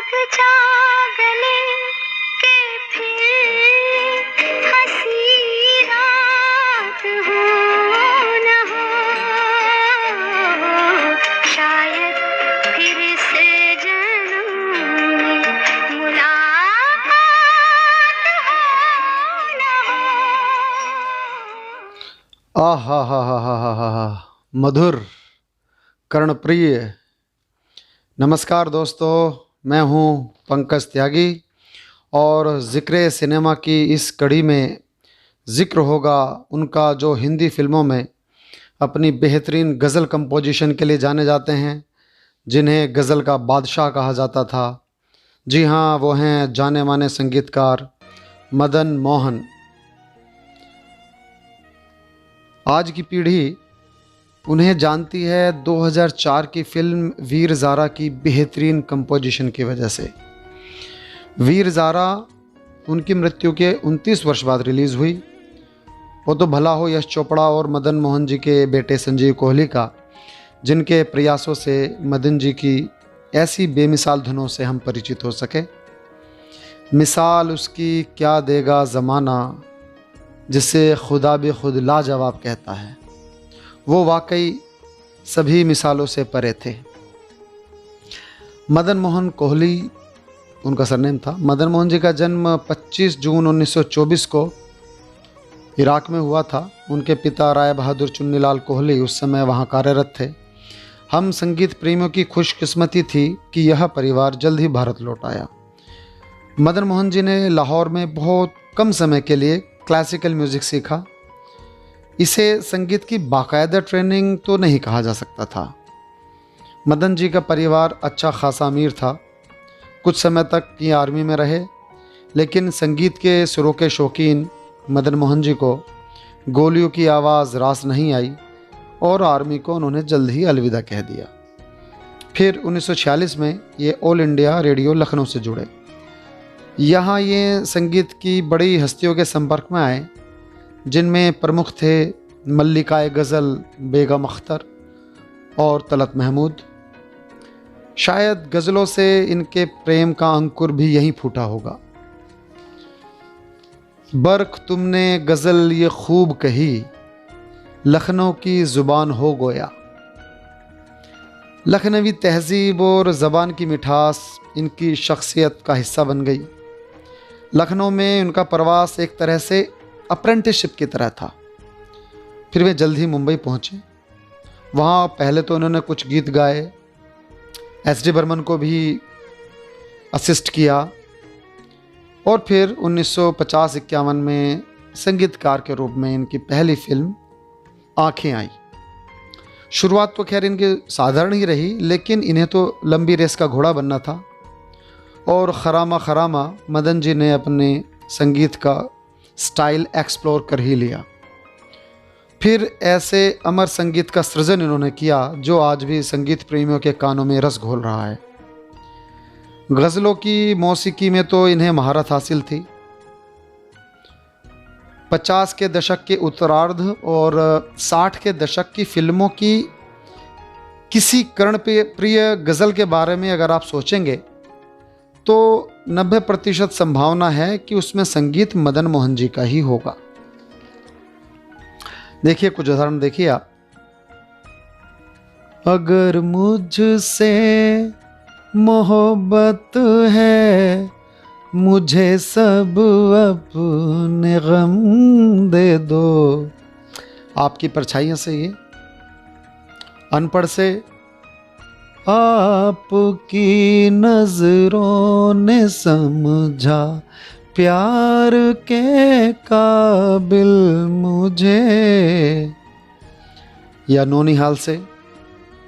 लग जा गले के फिर हंसी रात हो न हो, शायद फिर से जन्म में मुलाकात हो न हो। आहा हा हा हा हा हा हा, मधुर कर्णप्रिय। नमस्कार दोस्तों, मैं हूं पंकज त्यागी और ज़िक्र सिनेमा की इस कड़ी में ज़िक्र होगा उनका जो हिंदी फिल्मों में अपनी बेहतरीन गज़ल कंपोजिशन के लिए जाने जाते हैं, जिन्हें गज़ल का बादशाह कहा जाता था। जी हाँ, वो हैं जाने माने संगीतकार मदन मोहन। आज की पीढ़ी उन्हें जानती है 2004 की फिल्म वीर ज़ारा की बेहतरीन कंपोजिशन की वजह से। वीर ज़ारा उनकी मृत्यु के 29 वर्ष बाद रिलीज़ हुई। वो तो भला हो यश चोपड़ा और मदन मोहन जी के बेटे संजीव कोहली का, जिनके प्रयासों से मदन जी की ऐसी बेमिसाल धुनों से हम परिचित हो सके। मिसाल उसकी क्या देगा ज़माना, जिसे खुदा भी खुद लाजवाब कहता है। वो वाकई सभी मिसालों से परे थे। मदन मोहन कोहली उनका सरनेम था। मदन मोहन जी का जन्म 25 जून 1924 को इराक में हुआ था। उनके पिता राय बहादुर चुन्नीलाल कोहली उस समय वहाँ कार्यरत थे। हम संगीत प्रेमियों की खुशकिस्मती थी कि यह परिवार जल्द ही भारत लौट आया। मदन मोहन जी ने लाहौर में बहुत कम समय के लिए क्लासिकल म्यूज़िक सीखा। इसे संगीत की बाकायदा ट्रेनिंग तो नहीं कहा जा सकता था। मदन जी का परिवार अच्छा खासा अमीर था। कुछ समय तक ये आर्मी में रहे, लेकिन संगीत के सुरों के शौकीन मदन मोहन जी को गोलियों की आवाज़ रास नहीं आई और आर्मी को उन्होंने जल्द ही अलविदा कह दिया। फिर 1946 में ये ऑल इंडिया रेडियो लखनऊ से जुड़े। यहाँ ये संगीत की बड़ी हस्तियों के संपर्क में आए, जिनमें प्रमुख थे मल्लिकाए गज़ल बेगम अख्तर और तलत महमूद। शायद गज़लों से इनके प्रेम का अंकुर भी यहीं फूटा होगा। बर्क तुमने गज़ल ये खूब कही, लखनऊ की ज़ुबान हो गोया। लखनवी तहज़ीब और ज़बान की मिठास इनकी शख्सियत का हिस्सा बन गई। लखनऊ में उनका प्रवास एक तरह से अप्रेंटिसशिप की तरह था। फिर वे जल्द ही मुंबई पहुँचे। वहाँ पहले तो उन्होंने कुछ गीत गाए, एस.डी. बर्मन को भी असिस्ट किया और फिर 1950-51 में संगीतकार के रूप में इनकी पहली फिल्म आँखें आई। शुरुआत तो खैर इनकी साधारण ही रही, लेकिन इन्हें तो लंबी रेस का घोड़ा बनना था और खरामा खरामा मदन जी ने अपने संगीत का स्टाइल एक्सप्लोर कर ही लिया। फिर ऐसे अमर संगीत का सृजन इन्होंने किया जो आज भी संगीत प्रेमियों के कानों में रस घोल रहा है। गज़लों की मौसीकी में तो इन्हें महारत हासिल थी। 50 के दशक के उत्तरार्ध और 60 के दशक की फिल्मों की किसी कर्णप्रिय गज़ल के बारे में अगर आप सोचेंगे तो 90% संभावना है कि उसमें संगीत मदन मोहन जी का ही होगा। देखिए कुछ उदाहरण देखिए आप। अगर मुझसे मोहब्बत है, मुझे सब अपने गम दे दो। आपकी परछाइयों से ये अनपढ़ से आपकी नजरों ने समझा प्यार के काबिल मुझे। या नौनिहाल से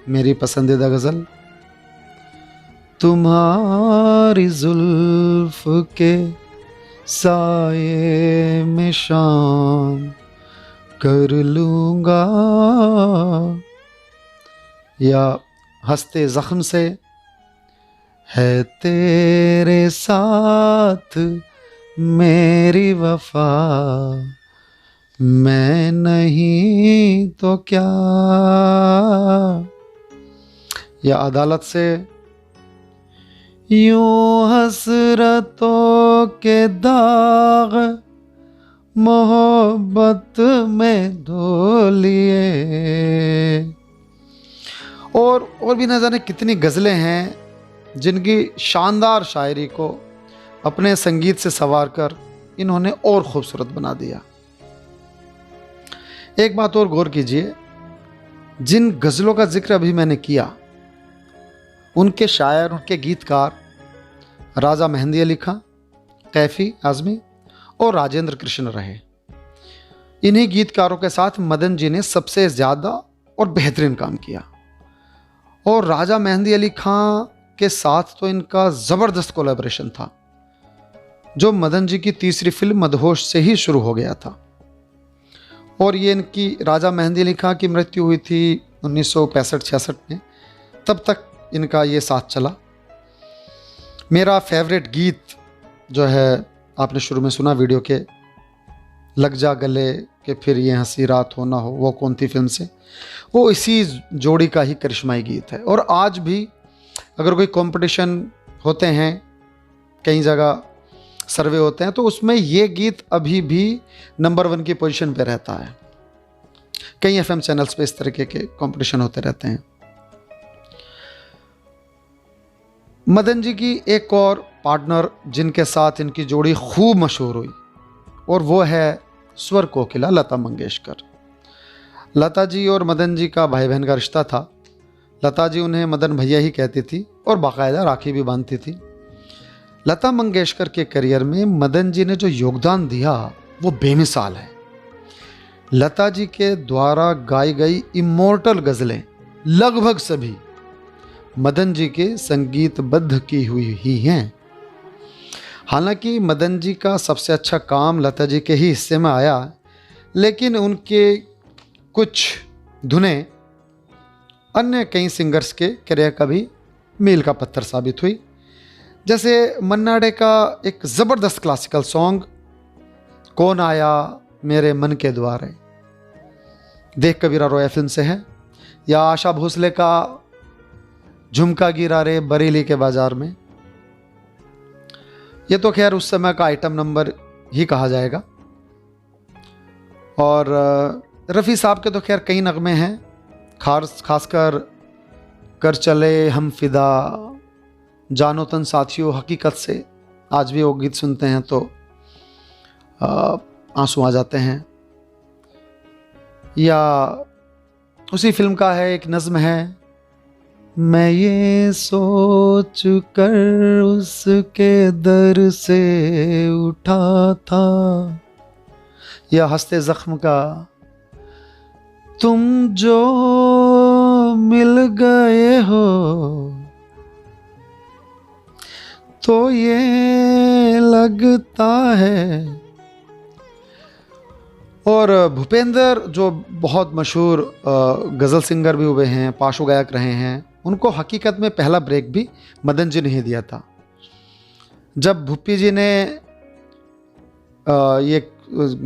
मेरी पसंदीदा गज़ल, तुम्हारी जुल्फ के साये में शाम कर लूँगा। या हंसते ज़ख्म से है तेरे साथ मेरी वफा, मैं नहीं तो क्या। या अदालत से यूं हसरतों के दाग मोहब्बत में धो लिए। और भी न जाने कितनी गज़लें हैं जिनकी शानदार शायरी को अपने संगीत से संवार कर इन्होंने और खूबसूरत बना दिया। एक बात और गौर कीजिए, जिन गज़लों का जिक्र अभी मैंने किया उनके शायर, उनके गीतकार राजा मेहंदी अली खां, कैफी आज़मी और राजेंद्र कृष्ण रहे। इन्हीं गीतकारों के साथ मदन जी ने सबसे ज़्यादा और बेहतरीन काम किया। और राजा मेहंदी अली खां के साथ तो इनका ज़बरदस्त कोलैबोरेशन था, जो मदन जी की तीसरी फिल्म मदहोश से ही शुरू हो गया था। और ये इनकी, राजा मेहंदी अली खां की मृत्यु हुई थी 1965-66 में, तब तक इनका ये साथ चला। मेरा फेवरेट गीत जो है आपने शुरू में सुना वीडियो के, लग जा गले कि फिर ये हंसी रात हो ना हो, वो कौन थी फिल्म से, वो इसी जोड़ी का ही करिश्माई गीत है। और आज भी अगर कोई कंपटीशन होते हैं, कई जगह सर्वे होते हैं, तो उसमें ये गीत अभी भी नंबर 1 की पोजीशन पे रहता है। कई एफएम चैनल्स पे इस तरीके के कंपटीशन होते रहते हैं। मदन जी की एक और पार्टनर जिनके साथ इनकी जोड़ी खूब मशहूर हुई, और वो है स्वर कोकिला लता मंगेशकर। लता जी और मदन जी का भाई बहन का रिश्ता था। लता जी उन्हें मदन भैया ही कहती थी और बाकायदा राखी भी बांधती थी। लता मंगेशकर के करियर में मदन जी ने जो योगदान दिया वो बेमिसाल है। लता जी के द्वारा गाई गई इमोर्टल गज़लें लगभग सभी मदन जी के संगीतबद्ध की हुई ही हैं। हालांकि मदन जी का सबसे अच्छा काम लता जी के ही हिस्से में आया, लेकिन उनके कुछ धुनें अन्य कई सिंगर्स के करियर का भी मील का पत्थर साबित हुई। जैसे मन्ना डे का एक ज़बरदस्त क्लासिकल सॉन्ग कौन आया मेरे मन के द्वारे, देख कबीरा रोया फिल्म से है, या आशा भोसले का झुमका गिरा रे बरेली के बाजार में। ये तो खैर उस समय का आइटम नंबर ही कहा जाएगा। और रफ़ी साहब के तो खैर कई नगमे हैं, खासकर कर चले हम फिदा, जानो तन साथियों, हकीकत से। आज भी वो गीत सुनते हैं तो आंसू आ जाते हैं। या उसी फिल्म का है एक नज़्म है, मैं ये सोच कर उसके दर से उठा था, या हंसते ज़ख्म का, तुम जो मिल गए हो तो ये लगता है। और भूपेंद्र जो बहुत मशहूर गज़ल सिंगर भी हुए हैं, पार्श्व गायक रहे हैं, उनको हकीकत में पहला ब्रेक भी मदन जी ने ही दिया था। जब भूपी जी ने ये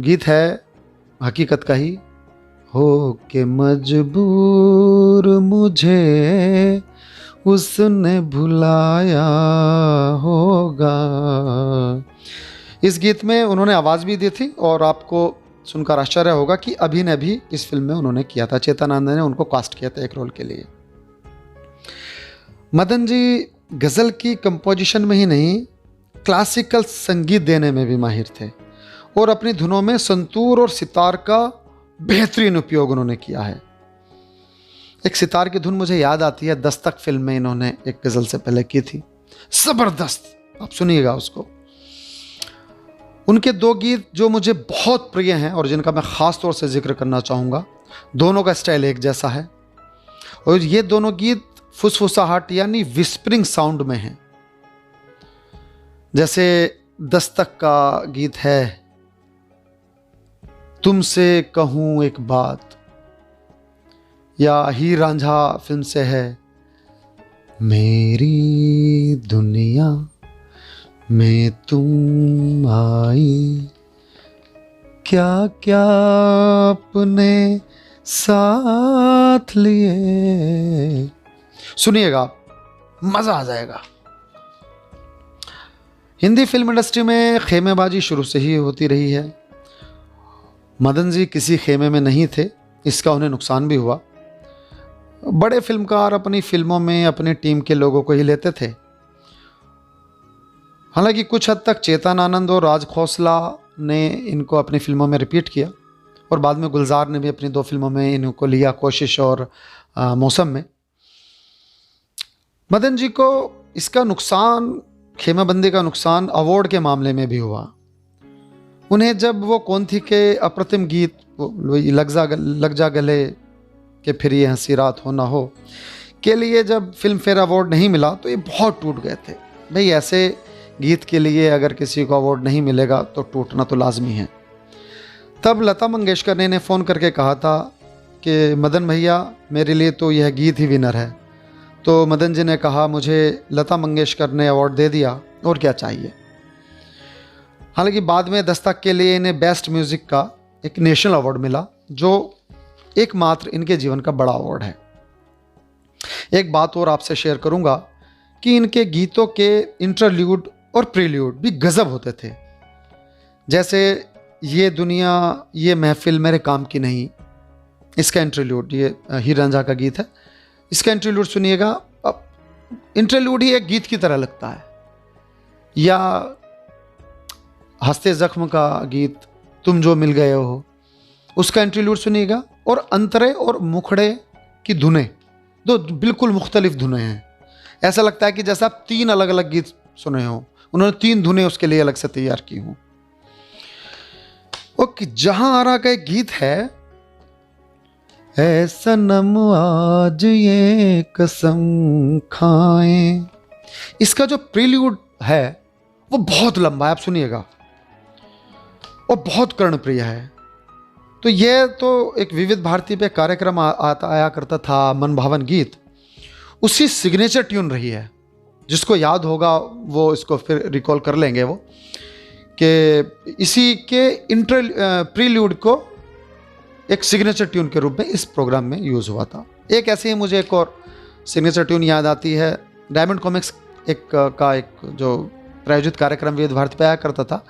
गीत है हकीकत का ही, हो के मजबूर मुझे उसने भुलाया होगा, इस गीत में उन्होंने आवाज़ भी दी थी। और आपको सुनकर आश्चर्य होगा कि अभिनय भी इस फिल्म में उन्होंने किया था। चेतनानंद ने उनको कास्ट किया था एक रोल के लिए। मदन जी गज़ल की कंपोजिशन में ही नहीं, क्लासिकल संगीत देने में भी माहिर थे, और अपनी धुनों में संतूर और सितार का बेहतरीन उपयोग उन्होंने किया है। एक सितार की धुन मुझे याद आती है, दस्तक फिल्म में इन्होंने एक गज़ल से पहले की थी, ज़बरदस्त, आप सुनिएगा उसको। उनके दो गीत जो मुझे बहुत प्रिय हैं और जिनका मैं ख़ास तौर से जिक्र करना चाहूँगा, दोनों का स्टाइल एक जैसा है, और ये दोनों गीत फुसफुसाहट यानी विस्परिंग साउंड में हैं। जैसे दस्तक का गीत है, तुमसे कहूँ एक बात, या हीर रांझा फिल्म से है, मेरी दुनिया में तुम आई, क्या क्या अपने साथ लिए। सुनिएगा, मज़ा आ जाएगा। हिंदी फिल्म इंडस्ट्री में खेमेबाजी शुरू से ही होती रही है। मदन जी किसी खेमे में नहीं थे, इसका उन्हें नुकसान भी हुआ। बड़े फिल्मकार अपनी फिल्मों में अपनी टीम के लोगों को ही लेते थे। हालांकि कुछ हद तक चेतन आनंद और राज खोसला ने इनको अपनी फिल्मों में रिपीट किया और बाद में गुलजार ने भी अपनी 2 फिल्मों में इनको लिया, कोशिश और मौसम में। मदन जी को इसका नुकसान, खेमाबंदी का नुकसान अवार्ड के मामले में भी हुआ। उन्हें जब वो कौन थी के अप्रतिम गीत लग जा गले कि फिर ये हंसी रात हो ना हो के लिए जब फिल्म फेयर अवार्ड नहीं मिला तो ये बहुत टूट गए थे। भाई ऐसे गीत के लिए अगर किसी को अवार्ड नहीं मिलेगा तो टूटना तो लाजमी है। तब लता मंगेशकर ने इन्हें फ़ोन करके कहा था कि मदन भैया मेरे लिए तो यह गीत ही विनर है। तो मदन जी ने कहा मुझे लता मंगेशकर ने अवार्ड दे दिया और क्या चाहिए। हालांकि बाद में दस्तक के लिए इन्हें बेस्ट म्यूज़िक का एक नेशनल अवार्ड मिला, जो एकमात्र इनके जीवन का बड़ा अवार्ड है। एक बात और आपसे शेयर करूंगा कि इनके गीतों के इंटरल्यूड और प्रील्यूड भी गजब होते थे। जैसे ये दुनिया ये महफिल मेरे काम की नहीं, इसका इंटरल्यूड, ये हीर रांझा का गीत है, इसका इंटरल्यूड सुनिएगा। अब इंटरल्यूड ही एक गीत की तरह लगता है। या हंसते जख्म का गीत तुम जो मिल गए हो, उसका इंटरल्यूड सुनिएगा। और अंतरे और मुखड़े की धुनें 2 बिल्कुल मुख्तलिफ धुनें हैं। ऐसा लगता है कि जैसा आप 3 अलग अलग गीत सुने हो, उन्होंने 3 धुनें उसके लिए अलग से तैयार की हों। ओके, जहां आरा का एक गीत है, ऐ सनम आज ये कसम खाएं, इसका जो प्रील्यूड है वो बहुत लंबा है, आप सुनिएगा, और बहुत कर्णप्रिय है। तो ये तो एक विविध भारती पे कार्यक्रम आया करता था, मन भावन गीत, उसी सिग्नेचर ट्यून रही है। जिसको याद होगा वो इसको फिर रिकॉल कर लेंगे वो, कि इसी के प्रील्यूड को एक सिग्नेचर ट्यून के रूप में इस प्रोग्राम में यूज़ हुआ था। एक ऐसे ही मुझे एक और सिग्नेचर ट्यून याद आती है, डायमंड कॉमिक्स एक जो प्रायोजित कार्यक्रम विविध भारती पे आया करता था,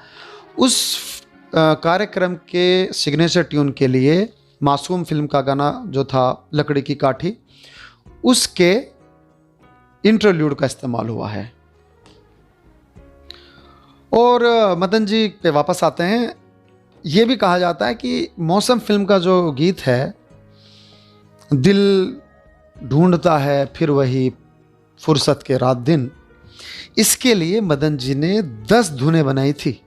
उस कार्यक्रम के सिग्नेचर ट्यून के लिए मासूम फिल्म का गाना जो था लकड़ी की काठी, उसके इंटरल्यूड का इस्तेमाल हुआ है। और मदन जी पे वापस आते हैं। ये भी कहा जाता है कि मौसम फिल्म का जो गीत है, दिल ढूंढता है फिर वही फुर्सत के रात दिन, इसके लिए मदन जी ने 10 धुनें बनाई थी।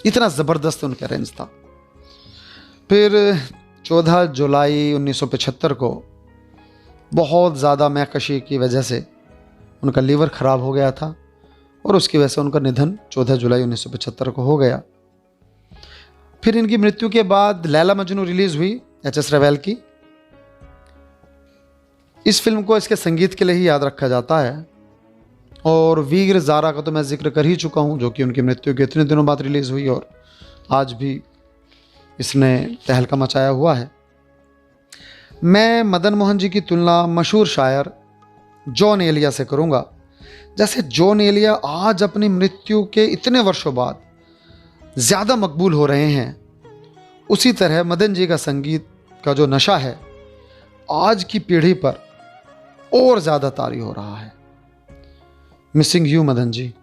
इतना ज़बरदस्त उनका रेंज था। फिर 14 जुलाई 1975 को बहुत ज़्यादा मैकशी की वजह से उनका लीवर ख़राब हो गया था और उसकी वजह से उनका निधन 14 जुलाई 1975 को हो गया। फिर इनकी मृत्यु के बाद लैला मजनू रिलीज़ हुई एच.एस. रवेल की। इस फिल्म को इसके संगीत के लिए ही याद रखा जाता है। और वीर ज़ारा का तो मैं जिक्र कर ही चुका हूँ, जो कि उनकी मृत्यु के इतने दिनों बाद रिलीज़ हुई और आज भी इसने तहलका मचाया हुआ है। मैं मदन मोहन जी की तुलना मशहूर शायर जॉन एलिया से करूँगा। जैसे जॉन एलिया आज अपनी मृत्यु के इतने वर्षों बाद ज़्यादा मकबूल हो रहे हैं, उसी तरह मदन जी का संगीत का जो नशा है आज की पीढ़ी पर और ज़्यादा तारी हो रहा है। Missing you Madan ji.